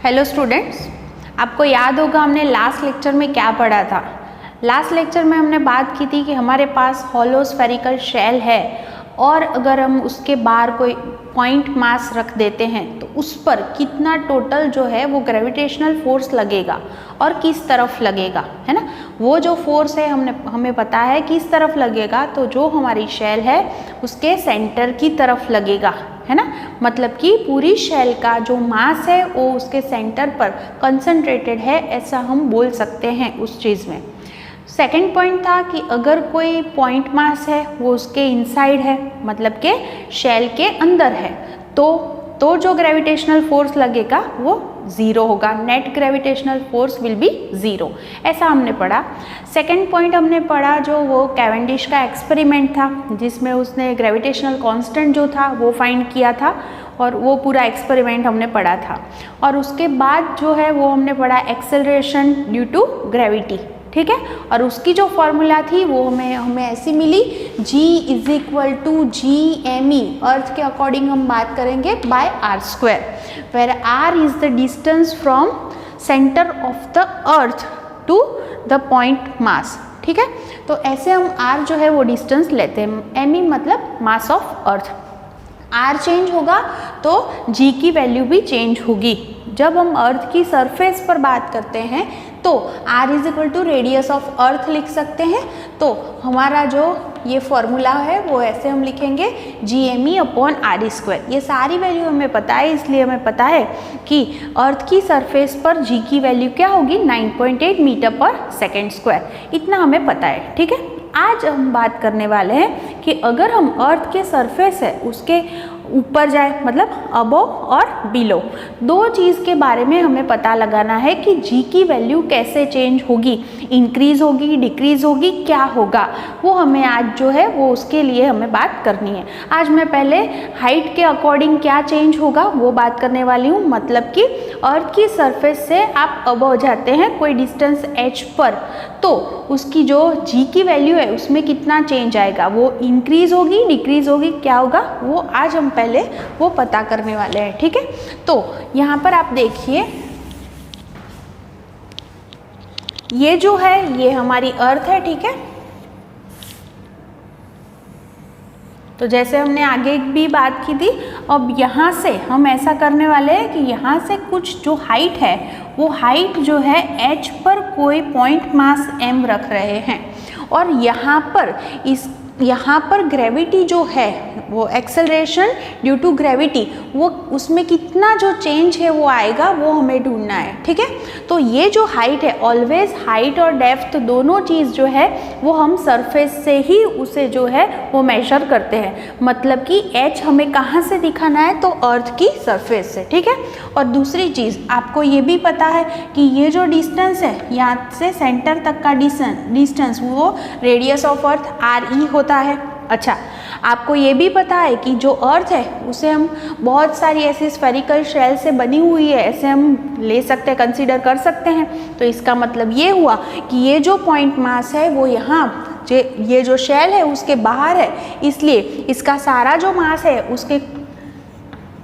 Hello students, आपको याद होगा हमने लास्ट लेक्चर में क्या पढ़ा था। लास्ट लेक्चर में हमने बात की थी कि हमारे पास हॉलो स्फेरिकल शेल है और अगर हम उसके बाहर कोई पॉइंट मास रख देते हैं तो उस पर कितना टोटल जो है वो ग्रेविटेशनल फोर्स लगेगा और किस तरफ लगेगा, है ना। वो जो फोर्स है हमें पता है किस तरफ लगेगा, तो जो हमारी शेल है उसके सेंटर की तरफ लगेगा, है ना। मतलब कि पूरी शेल का जो मास है वो उसके सेंटर पर कंसंट्रेटेड है, ऐसा हम बोल सकते हैं उस चीज़ में। सेकेंड पॉइंट था कि अगर कोई पॉइंट मास है वो उसके इनसाइड है, मतलब के शेल के अंदर है, तो जो ग्रेविटेशनल फोर्स लगेगा वो ज़ीरो होगा, net gravitational force will be zero, ऐसा हमने पढ़ा। सेकेंड पॉइंट हमने पढ़ा जो वो कैवेंडिश का एक्सपेरिमेंट था, जिसमें उसने ग्रेविटेशनल कांस्टेंट जो था वो फाइंड किया था और वो पूरा एक्सपेरिमेंट हमने पढ़ा था। और उसके बाद जो है वो हमने पढ़ा एक्सेलरेशन ड्यू टू ग्रेविटी, ठीक है। और उसकी जो फॉर्मूला थी वो हमें ऐसी मिली, G is equal to GME, earth के अकॉर्डिंग हम बात करेंगे, by r², where r is the distance from centre of the earth to the point mass, ठीक है। तो ऐसे हम r जो है वो डिस्टेंस लेते हैं, ME मतलब mass of earth. r change होगा तो G की वैल्यू भी चेंज होगी। जब हम अर्थ की सरफेस पर बात करते हैं तो r is equal to radius of earth लिख सकते हैं। तो हमारा जो ये फॉर्मूला है वो ऐसे हम लिखेंगे GME अपॉन r²। ये सारी वैल्यू हमें पता है, इसलिए हमें पता है कि अर्थ की सरफेस पर G की वैल्यू क्या होगी, 9.8 मीटर पर सेकेंड स्क्वायर, इतना हमें पता है, ठीक है। आज हम बात करने वाले हैं कि अगर हम अर्थ के सरफेस है उसके ऊपर जाए, मतलब अबोव और बिलो, दो चीज़ के बारे में हमें पता लगाना है कि G की वैल्यू कैसे चेंज होगी, इंक्रीज होगी, डिक्रीज होगी, क्या होगा, वो हमें आज जो है वो उसके लिए हमें बात करनी है। आज मैं पहले हाइट के अकॉर्डिंग क्या चेंज होगा वो बात करने वाली हूँ। मतलब कि अर्थ की सरफेस से आप अबोव जाते हैं कोई डिस्टेंस h पर, तो उसकी जो G की वैल्यू है उसमें कितना चेंज आएगा, वो इंक्रीज होगी, डिक्रीज होगी, क्या होगा, वो आज हम पहले वो पता करने वाले हैं, ठीक है। तो यहाँ पर आप देखिए, ये जो है ये हमारी अर्थ है, ठीक है। तो जैसे हमने आगे भी बात की थी, अब यहाँ से हम ऐसा करने वाले हैं कि यहाँ से कुछ जो हाइट है वो हाइट जो है h पर कोई पॉइंट मास m रख रहे हैं, और यहाँ पर ग्रेविटी जो है वो एक्सेलरेशन ड्यू टू ग्रेविटी, वो उसमें कितना जो चेंज है वो आएगा, वो हमें ढूंढना है, ठीक है। तो ये जो हाइट है, ऑलवेज हाइट और डेप्थ दोनों चीज़ जो है वो हम सरफेस से ही उसे जो है वो मेजर करते हैं। मतलब कि h हमें कहाँ से दिखाना है, तो अर्थ की सरफेस से, ठीक है। और दूसरी चीज़ आपको ये भी पता है कि ये जो डिस्टेंस है यहाँ से सेंटर तक का डिस्टेंस वो रेडियस ऑफ अर्थ RE होता है। अच्छा, आपको ये भी पता है कि जो अर्थ है उसे हम बहुत सारी ऐसी स्फेरिकल शेल से बनी हुई है, ऐसे हम ले सकते हैं, कंसीडर कर सकते हैं। तो इसका मतलब ये हुआ कि ये जो पॉइंट मास है वो यहाँ ये जो शेल है उसके बाहर है, इसलिए इसका सारा जो मास है उसके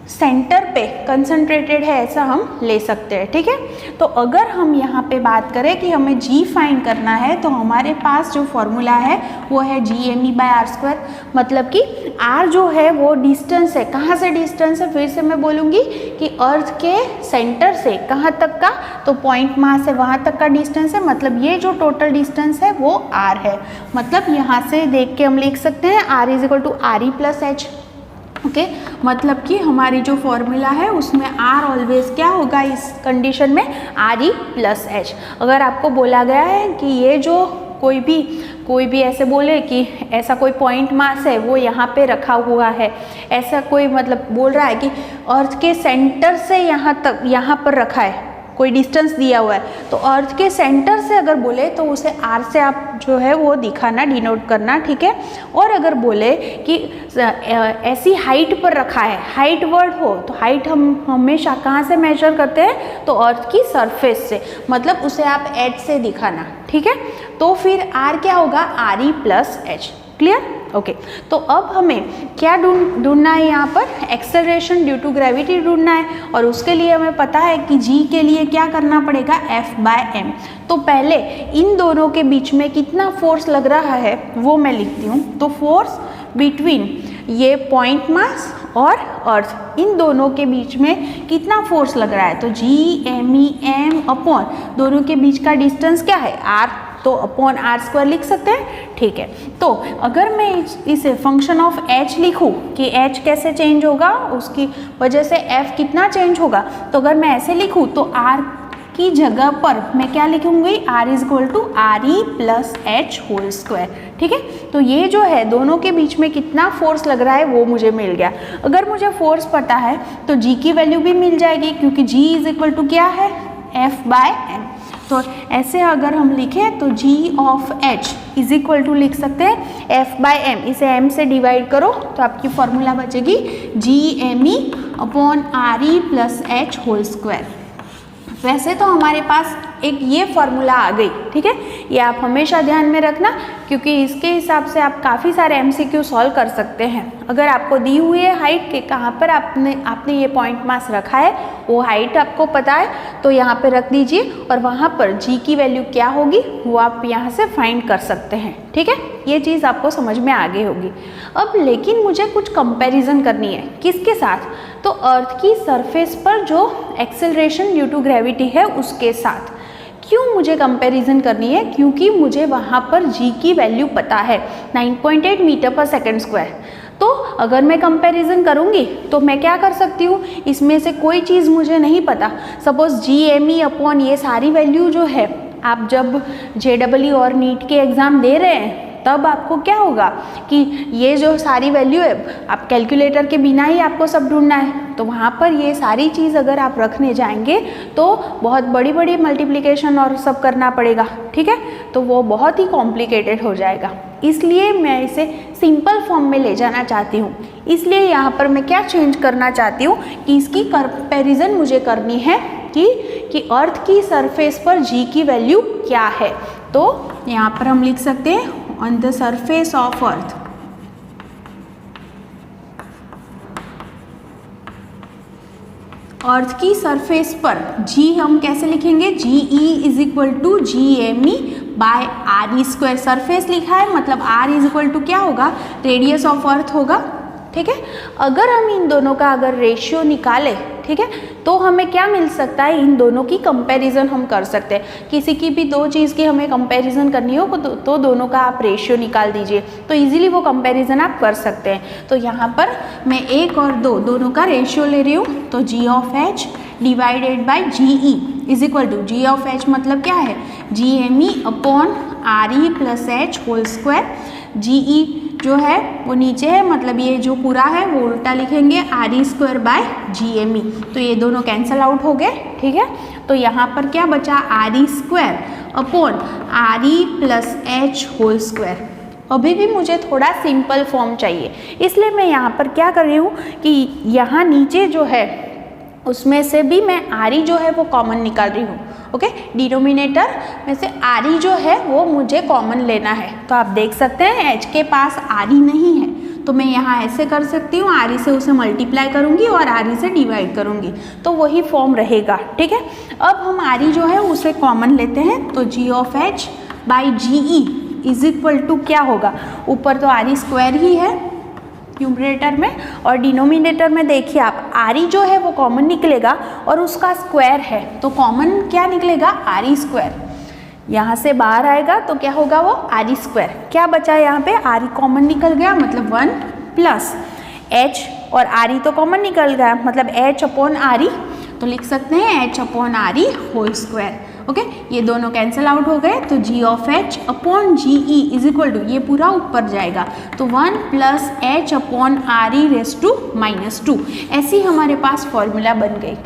सेंटर पे कंसंट्रेटेड है, ऐसा हम ले सकते हैं, ठीक है। तो अगर हम यहाँ पे बात करें कि हमें G फाइंड करना है, तो हमारे पास जो फॉर्मूला है वो है GME बाय r²। मतलब कि r जो है वो डिस्टेंस है, कहाँ से डिस्टेंस है, फिर से मैं बोलूँगी कि अर्थ के सेंटर से कहाँ तक का, तो पॉइंट मास है वहाँ तक का डिस्टेंस है, मतलब ये जो टोटल डिस्टेंस है वो r है। मतलब यहाँ से देख के हम लिख सकते हैं r is equal to RE plus h, okay. मतलब कि हमारी जो फॉर्मूला है उसमें r ऑलवेज क्या होगा, इस कंडीशन में RE प्लस h। अगर आपको बोला गया है कि ये जो कोई भी ऐसे बोले कि ऐसा कोई पॉइंट मास है वो यहाँ पे रखा हुआ है, ऐसा कोई मतलब बोल रहा है कि अर्थ के सेंटर से यहाँ पर रखा है, कोई डिस्टेंस दिया हुआ है, तो अर्थ के सेंटर से अगर बोले तो उसे r से आप जो है वो दिखाना, डिनोट करना, ठीक है। और अगर बोले कि ऐसी हाइट पर रखा है, हाइट वर्ड हो, तो हाइट हम हमेशा कहाँ से मेजर करते हैं, तो अर्थ की सरफेस से, मतलब उसे आप h से दिखाना, ठीक है। तो फिर r क्या होगा, RE plus h। Clear? Okay, तो अब हमें क्या ढूंढना है यहाँ पर? एक्सेलरेशन ड्यू टू ग्रेविटी ढूंढना है, और उसके लिए हमें पता है कि g के लिए क्या करना पड़ेगा? F/m। तो पहले इन दोनों के बीच में कितना फोर्स लग रहा है वो मैं लिखती हूँ। तो फोर्स बिटवीन ये पॉइंट मास और अर्थ, इन दोनों के बीच में कितना फोर्स लग रहा है? तो G_m अपॉन दोनों के बीच का डिस्टेंस क्या है? r, तो अपॉन r² लिख सकते हैं। ठीक है, तो अगर मैं इसे फंक्शन ऑफ h लिखूँ कि h कैसे चेंज होगा, उसकी वजह से f कितना चेंज होगा, तो अगर मैं ऐसे लिखूँ तो r की जगह पर मैं क्या लिखूंगी? r = re+h²। ठीक है, तो ये जो है दोनों के बीच में कितना फोर्स लग रहा है वो मुझे मिल गया। अगर मुझे फोर्स पता है तो g की वैल्यू भी मिल जाएगी, क्योंकि g क्या है? F/m। तो ऐसे अगर हम लिखें तो g(h) लिख सकते हैं F/m, इसे m से डिवाइड करो तो आपकी फॉर्मूला बचेगी G_me अपॉन re+h²। वैसे तो हमारे पास एक ये फॉर्मूला आ गई, ठीक है, ये आप हमेशा ध्यान में रखना, क्योंकि इसके हिसाब से आप काफ़ी सारे MCQ सॉल्व कर सकते हैं। अगर आपको दी हुई है हाइट के कहाँ पर आपने ये पॉइंट मास रखा है, वो हाइट आपको पता है, तो यहाँ पे रख दीजिए और वहाँ पर g की वैल्यू क्या होगी वो आप यहाँ से फाइंड कर सकते हैं। ठीक है, ये चीज़ आपको समझ में आ गई होगी। अब लेकिन मुझे कुछ कंपैरिजन करनी है, किसके साथ? तो अर्थ की सरफेस पर जो एक्सेलरेशन ड्यू टू ग्रेविटी है उसके साथ। क्यों मुझे कंपैरिजन करनी है? क्योंकि मुझे वहाँ पर g की वैल्यू पता है 9.8 मीटर/सेकंड स्क्वायर। तो अगर मैं कंपैरिजन करूँगी तो मैं क्या कर सकती हूँ, इसमें से कोई चीज़ मुझे नहीं पता, सपोज G_me अपॉन ये सारी वैल्यू जो है, आप जब JEE और नीट के एग्ज़ाम दे रहे हैं तब आपको क्या होगा कि ये जो सारी वैल्यू है आप कैलकुलेटर के बिना ही आपको सब ढूंढना है, तो वहाँ पर ये सारी चीज़ अगर आप रखने जाएंगे तो बहुत बड़ी बड़ी मल्टीप्लिकेशन और सब करना पड़ेगा। ठीक है, तो वो बहुत ही कॉम्प्लिकेटेड हो जाएगा, इसलिए मैं इसे सिंपल फॉर्म में ले जाना चाहती हूँ। इसलिए यहाँ पर मैं क्या चेंज करना चाहती हूँ कि इसकी कंपैरिजन मुझे करनी है कि अर्थ की सरफेस पर g की वैल्यू क्या है। तो यहाँ पर हम लिख सकते हैं on the surface of earth, earth की सरफेस पर g हम कैसे लिखेंगे? Ge = G_me bye re²। Surface लिखा है मतलब r क्या होगा? रेडियस ऑफ अर्थ होगा। ठीक है, अगर हम इन दोनों का अगर रेशियो निकालें, ठीक है, तो हमें क्या मिल सकता है? इन दोनों की कंपैरिजन हम कर सकते हैं। किसी की भी दो चीज़ की हमें कंपैरिजन करनी हो तो दोनों का आप रेशियो निकाल दीजिए, तो इजीली वो कंपैरिजन आप कर सकते हैं। तो यहाँ पर मैं 1 और 2 दोनों का रेशियो ले रही हूँ, तो g(h) divided by Ge g(h) मतलब क्या है? G_me upon re+h²। Ge जो है वो नीचे है, मतलब ये जो पूरा है वो उल्टा लिखेंगे re² बाय G_me, तो ये दोनों कैंसल आउट हो गए। ठीक है, तो यहाँ पर क्या बचा? re² upon re+h²। अभी भी मुझे थोड़ा सिंपल फॉर्म चाहिए, इसलिए मैं यहाँ पर क्या कर रही हूँ कि यहाँ नीचे जो है उसमें से भी मैं re जो है वो कॉमन निकाल रही हूँ। ओके, डिनोमिनेटर में से re जो है वो मुझे कॉमन लेना है। तो आप देख सकते हैं h के पास re नहीं है, तो मैं यहाँ ऐसे कर सकती हूँ, re से उसे मल्टीप्लाई करूँगी और re से डिवाइड करूँगी, तो वही फॉर्म रहेगा। ठीक है, अब हम re जो है उसे कॉमन लेते हैं, तो g(h) बाई Ge क्या होगा? ऊपर तो re² ही है न्यूमरेटर में, और डिनोमिनेटर में देखिए आप re जो है वो कॉमन निकलेगा और उसका स्क्वायर है, तो कॉमन क्या निकलेगा? re²। यहाँ से बाहर आएगा तो क्या होगा? वो re²। क्या बचा यहाँ पे? re कॉमन निकल गया, मतलब 1 प्लस h, और re तो कॉमन निकल गया मतलब h अपॉन re, तो लिख सकते हैं h/re²। ओके, ये दोनों कैंसिल आउट हो गए, तो g(h) अपॉन Ge ये पूरा ऊपर जाएगा, तो 1 प्लस h अपॉन re⁻²। ऐसी हमारे पास फॉर्मूला बन गई।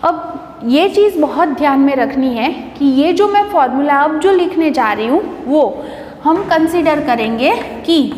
अब ये चीज़ बहुत ध्यान में रखनी है कि ये जो मैं फॉर्मूला अब जो लिखने जा रही हूँ वो हम कंसिडर करेंगे कि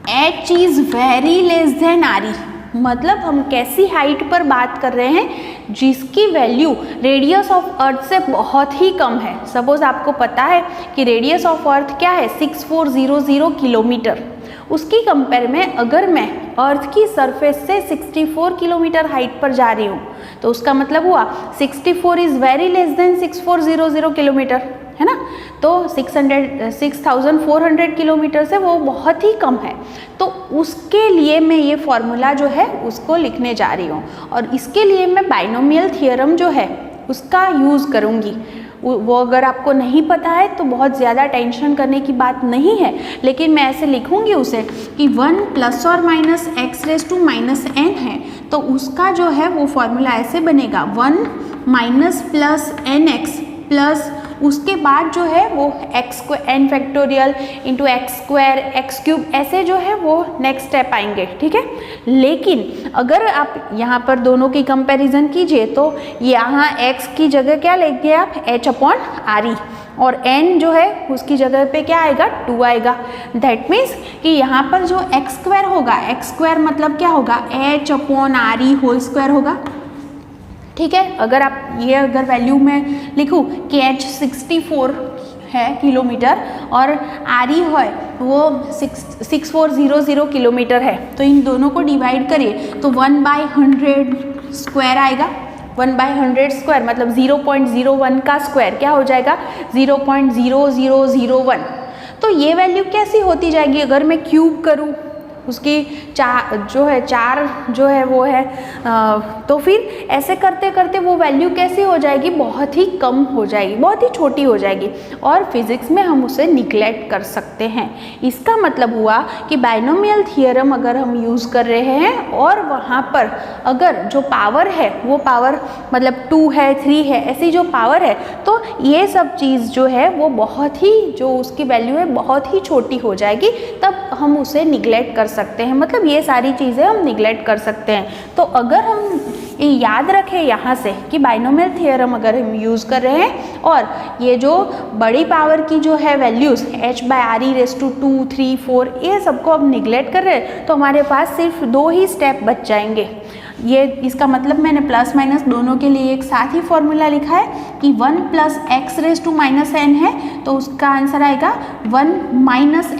h is very less than re, मतलब हम कैसी हाइट पर बात कर रहे हैं? जिसकी वैल्यू रेडियस ऑफ अर्थ से बहुत ही कम है। सपोज आपको पता है कि रेडियस ऑफ अर्थ क्या है 6400 किलोमीटर, उसकी कंपेयर में अगर मैं अर्थ की सरफेस से 64 किलोमीटर हाइट पर जा रही हूँ तो उसका मतलब हुआ 64 is very less than 6400 kilometre, है ना। तो 6400 किलोमीटर से वो बहुत ही कम है। तो उसके लिए मैं ये फॉर्मूला जो है उसको लिखने जा रही हूँ और इसके लिए मैं बाइनोमियल थ्योरम जो है उसका यूज़ करूँगी। वो अगर आपको नहीं पता है तो बहुत ज़्यादा टेंशन करने की बात नहीं है, लेकिन मैं ऐसे लिखूँगी उसे कि 1 + or -x⁻⁻n है, तो उसका जो है वो फॉर्मूला ऐसे बनेगा 1 - +nx प्लस उसके बाद जो है वो n factorial into x² x³ ऐसे जो है वो नेक्स्ट स्टेप आएंगे, ठीक है। लेकिन अगर आप यहाँ पर दोनों की कंपैरिजन कीजिए तो यहाँ x की जगह क्या लेंगे आप h/r और n जो है उसकी जगह पे क्या आएगा 2 आएगा। दैट मीन्स कि यहाँ पर जो x² होगा, x² मतलब क्या होगा h/r² होगा, ठीक है। अगर आप ये अगर वैल्यू में लिखूँ कि h 64 है किलोमीटर और आर है वो 6400 किलोमीटर है, तो इन दोनों को डिवाइड करिए तो 1/100² आएगा। 1/100² मतलब 0.01 का स्क्वायर क्या हो जाएगा 0.0001। तो ये वैल्यू कैसी होती जाएगी अगर मैं क्यूब करूँ उसकी चार जो है वो है तो फिर ऐसे करते करते वो वैल्यू कैसी हो जाएगी बहुत ही कम हो जाएगी, बहुत ही छोटी हो जाएगी और फिजिक्स में हम उसे निगलेक्ट कर सकते हैं। इसका मतलब हुआ कि बाइनोमियल थ्योरम अगर हम यूज़ कर रहे हैं और वहाँ पर अगर जो पावर है वो पावर मतलब 2 है 3 है ऐसी जो पावर है तो ये सब चीज़ जो है वो बहुत ही जो उसकी वैल्यू है बहुत ही छोटी हो जाएगी, तब हम उसे निगलेक्ट कर सकते हैं। मतलब ये सारी चीज़ें हम निगलेक्ट कर सकते हैं। तो अगर हम ये याद रखें यहाँ से कि बाइनोमियल थ्योरम अगर हम यूज़ कर रहे हैं और ये जो बड़ी पावर की जो है वैल्यूज़ h/r⁻², 3, 4 ये सबको हम निगलेक्ट कर रहे हैं तो हमारे पास सिर्फ 2 ही स्टेप बच जाएंगे। ये इसका मतलब मैंने प्लस माइनस दोनों के लिए एक साथ ही फॉर्मूला लिखा है कि 1 + x⁻n है तो उसका आंसर आएगा 1 -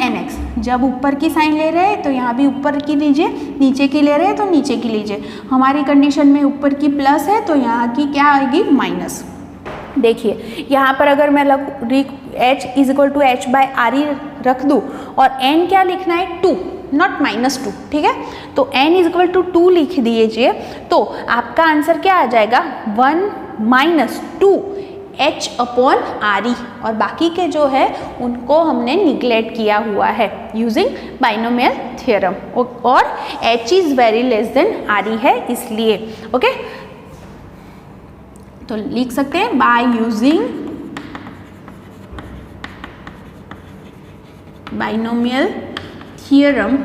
nx। जब ऊपर की साइन ले रहे हैं तो यहाँ भी ऊपर की लीजिए, नीचे की ले रहे हैं तो नीचे की लीजिए। हमारी कंडीशन में ऊपर की प्लस है तो यहाँ की क्या आएगी माइनस। देखिए यहाँ पर अगर मैं h = h/r रख दूँ और n क्या लिखना है 2 नॉट -2, ठीक है। तो n = 2 लिख दीजिए तो आपका आंसर क्या आ जाएगा 1 - 2 h/r और बाकी के जो है उनको हमने निगलेक्ट किया हुआ है यूजिंग बाइनोमियल थ्योरम और h is very less than r है इसलिए, ओके। तो लिख सकते हैं बाय यूजिंग बाइनोमियल थ्योरम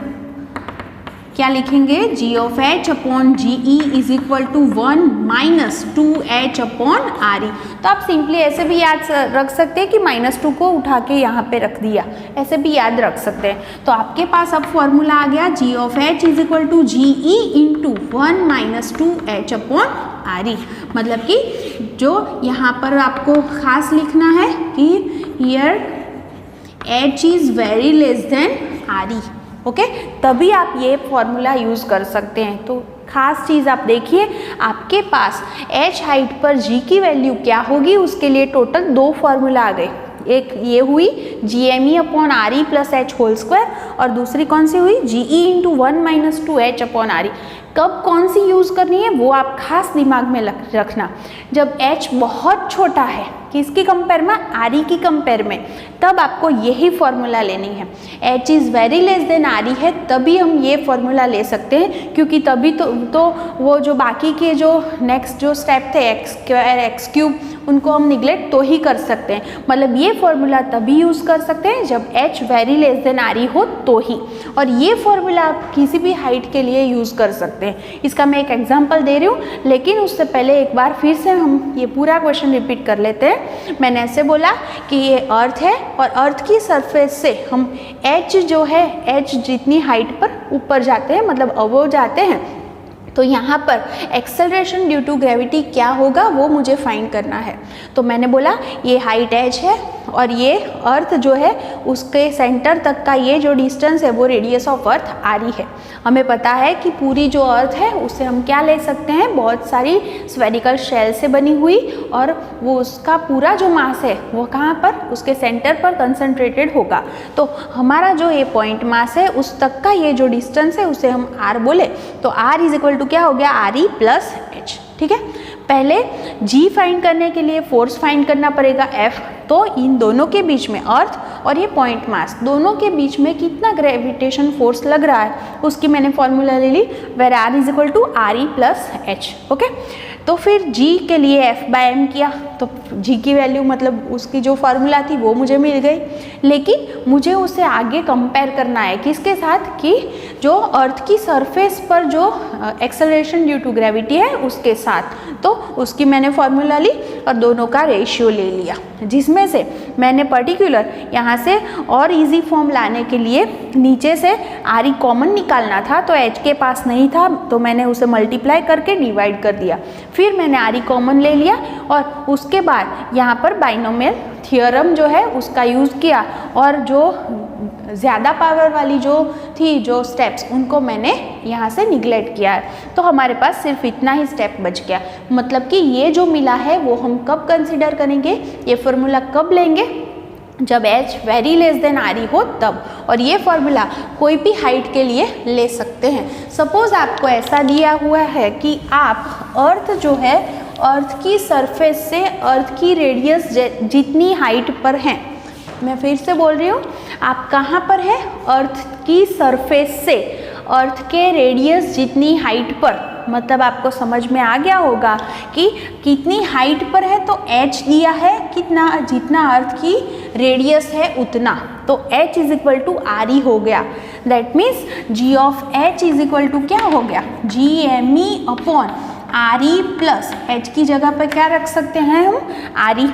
क्या लिखेंगे g/ge is equal to 1 - 2h/r। तो आप सिंपली ऐसे भी याद रख सकते हैं कि -2 को उठा के यहाँ पे रख दिया, ऐसे भी याद रख सकते हैं। तो आपके पास अब फॉर्मूला आ गया g(h) is equal to ge into 1 - 2h/r। मतलब कि जो यहाँ पर आपको खास लिखना है कि here h is very less than r, okay तभी आप ये फॉर्मूला यूज़ कर सकते हैं। तो खास चीज़ आप देखिए आपके पास h हाइट पर g की वैल्यू क्या होगी उसके लिए टोटल 2 फॉर्मूला आ गए। एक ये हुई GME/RE + h² और दूसरी कौन सी हुई GE इंटू 1 - 2h/r। कब कौन सी यूज़ करनी है वो आप खास दिमाग में रखना, जब h बहुत छोटा है किसकी कंपेयर में RE की कंपेयर में, तब आपको यही फॉर्मूला लेनी है। h is very less than RE है तभी हम ये फॉर्मूला ले सकते हैं, क्योंकि तभी तो वो जो बाकी के जो नेक्स्ट जो स्टेप थे x² x³ उनको हम निगलेक्ट तो ही कर सकते हैं। मतलब ये फॉर्मूला तभी यूज़ कर सकते हैं जब h very less than RE हो तो ही, और ये फॉर्मूला आप किसी भी हाइट के लिए यूज़ कर सकते हैं। इसका मैं एक एग्जांपल दे रही हूँ, लेकिन उससे पहले एक बार फिर से हम ये पूरा क्वेश्चन रिपीट कर लेते हैं। मैंने ऐसे बोला कि ये अर्थ है और अर्थ की सरफेस से हम h जो है h जितनी हाइट पर ऊपर जाते हैं मतलब अबव जाते हैं तो यहाँ पर एक्सेलरेशन ड्यू टू ग्रेविटी क्या होगा वो मुझे फाइंड करना है। तो मैंने बोला ये हाइट h है और ये अर्थ जो है उसके सेंटर तक का ये जो डिस्टेंस है वो रेडियस ऑफ अर्थ r है। हमें पता है कि पूरी जो अर्थ है उसे हम क्या ले सकते हैं, बहुत सारी स्फेरिकल शेल से बनी हुई, और वो उसका पूरा जो मास है वो कहाँ पर, उसके सेंटर पर कंसंट्रेटेड होगा। तो हमारा जो ये पॉइंट मास है उस तक का ये जो डिस्टेंस है उसे हम r बोले, तो r इज इक्वल टू क्या हो गया, आर ई प्लस एच। ठीक है, पहले g फाइंड करने के लिए फोर्स फाइंड करना पड़ेगा F। तो इन दोनों के बीच में, अर्थ और ये पॉइंट मास, दोनों के बीच में कितना ग्रेविटेशन फोर्स लग रहा है उसकी मैंने फॉर्मूला ले ली, where r is equal to R E plus H. Okay, तो फिर g के लिए F/m किया, तो g की वैल्यू मतलब उसकी जो फार्मूला थी वो मुझे मिल गई, लेकिन मुझे उसे आगे कंपेयर करना है किसके साथ, कि जो अर्थ की सरफेस पर जो एक्सेलरेशन ड्यू टू ग्रेविटी है उसके साथ। तो उसकी मैंने फार्मूला ली और दोनों का रेशियो ले लिया, जिसमें से मैंने पर्टिकुलर यहाँ से और इजी फॉर्म लाने के लिए नीचे से आर ई कॉमन निकालना था, तो एच के पास नहीं था तो मैंने उसे मल्टीप्लाई करके डिवाइड कर दिया। फिर मैंने आर ई कॉमन ले लिया और उसके बाद यहाँ पर बाइनोमियल थियोरम जो है उसका यूज़ किया, और जो ज़्यादा पावर वाली जो थी जो स्टेप्स उनको मैंने यहाँ से निगलेक्ट किया है। तो हमारे पास सिर्फ इतना ही स्टेप बच गया, मतलब कि ये जो मिला है वो हम कब कंसिडर करेंगे, ये फार्मूला कब लेंगे, जब h very less than are E हो तब। और ये फार्मूला कोई भी हाइट के लिए ले सकते हैं। सपोज आपको ऐसा दिया हुआ है कि आप अर्थ जो है, अर्थ की सरफेस से अर्थ की रेडियस जितनी हाइट पर हैं, मैं फिर से बोल रही हूँ, आप कहाँ पर है, अर्थ की सरफेस से अर्थ के रेडियस जितनी हाइट पर, मतलब आपको समझ में आ गया होगा कि कितनी हाइट पर है, तो h दिया है कितना, जितना अर्थ की रेडियस है उतना, तो h is equal to R E हो गया। That means g of h is equal to क्या हो गया, G M E upon R E plus h की जगह पर क्या रख सकते हैं हम, आर ई,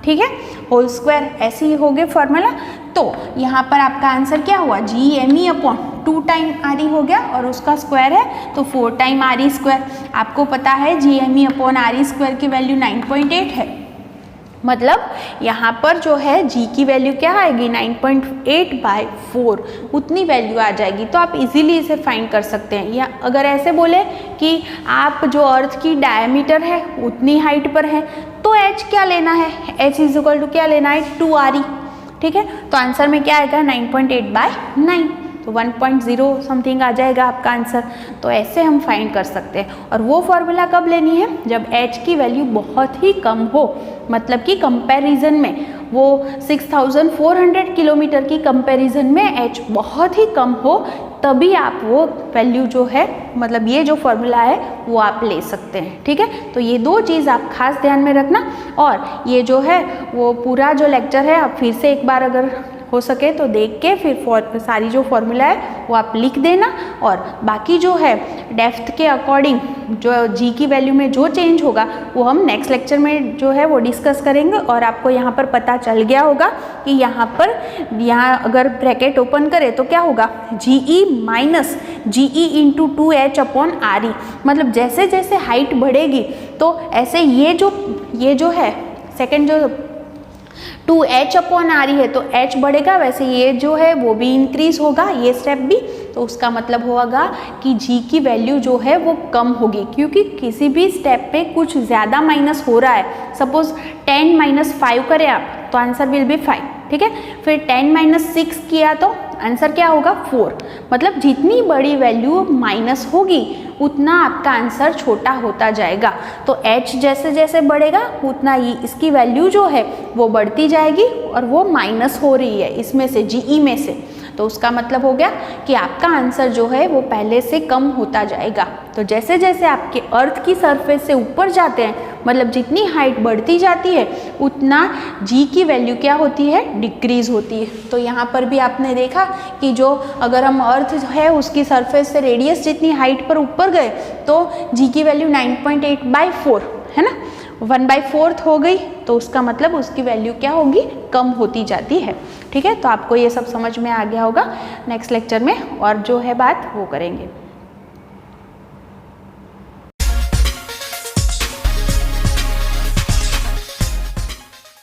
ठीक है, होल स्क्वायर, ऐसे ही हो गए फॉर्मूला। तो यहाँ पर आपका आंसर क्या हुआ, G M E upon 2 time R E हो गया और उसका स्क्वायर है तो 4 टाइम आर ई स्क्वायर। आपको पता है G M E upon R E square की वैल्यू 9.8 है, मतलब यहाँ पर जो है g की वैल्यू क्या आएगी, 9.8/4, उतनी वैल्यू आ जाएगी। तो आप इजीली इसे फाइंड कर सकते हैं। या अगर ऐसे बोले कि आप जो अर्थ की डायमीटर है उतनी हाइट पर है, तो h क्या लेना है, h इज इक्वल टू क्या लेना है, 2r ई। ठीक है, तो आंसर में क्या आएगा, 9.8/9, तो 1.0 समथिंग आ जाएगा आपका आंसर। तो ऐसे हम फाइंड कर सकते हैं। और वो फॉर्मूला कब लेनी है, जब h की वैल्यू बहुत ही कम हो, मतलब कि कंपैरिजन में वो 6400 किलोमीटर की कंपैरिजन में h बहुत ही कम हो, तभी आप वो वैल्यू जो है, मतलब ये जो फॉर्मूला है वो आप ले सकते हैं। ठीक है, तो ये दो चीज़ आप खास ध्यान में रखना। और ये जो है वो पूरा जो लेक्चर है आप फिर से एक बार अगर हो सके तो देख के फिर सारी जो फॉर्मूला है वो आप लिख देना, और बाकी जो है डेप्थ के अकॉर्डिंग जो जी की वैल्यू में जो चेंज होगा वो हम नेक्स्ट लेक्चर में जो है वो डिस्कस करेंगे। और आपको यहाँ पर पता चल गया होगा कि यहाँ अगर ब्रैकेट ओपन करें तो क्या होगा, G E minus G E into 2h upon R E, मतलब जैसे जैसे हाइट बढ़ेगी तो ऐसे ये जो है सेकेंड जो 2h अपॉन आर ई है तो h बढ़ेगा, वैसे ये जो है वो भी इंक्रीज होगा, ये स्टेप भी। तो उसका मतलब होगा कि g की वैल्यू जो है वो कम होगी, क्योंकि किसी भी स्टेप पे कुछ ज़्यादा माइनस हो रहा है। सपोज 10 - 5 करें आप तो आंसर विल बी 5। ठीक है, फिर 10 - 6 किया तो आंसर क्या होगा, 4। मतलब जितनी बड़ी वैल्यू माइनस होगी उतना आपका आंसर छोटा होता जाएगा। तो h जैसे जैसे बढ़ेगा उतना ही इसकी वैल्यू जो है वो बढ़ती जाएगी, और वो माइनस हो रही है इसमें से, जीई में से। तो उसका मतलब हो गया कि आपका आंसर जो है वो पहले से कम होता जाएगा। तो जैसे जैसे आपके अर्थ की सरफेस से ऊपर जाते हैं, मतलब जितनी हाइट बढ़ती जाती है उतना जी की वैल्यू क्या होती है, डिक्रीज होती है। तो यहाँ पर भी आपने देखा कि जो अगर हम अर्थ है उसकी सरफेस से रेडियस जितनी हाइट पर ऊपर गए तो जी की वैल्यू 9.8/4 है ना, 1/4 हो गई, तो उसका मतलब उसकी वैल्यू क्या होगी, कम होती जाती है। ठीक है, तो आपको ये सब समझ में आ गया होगा। नेक्स्ट लेक्चर में और जो है बात वो करेंगे।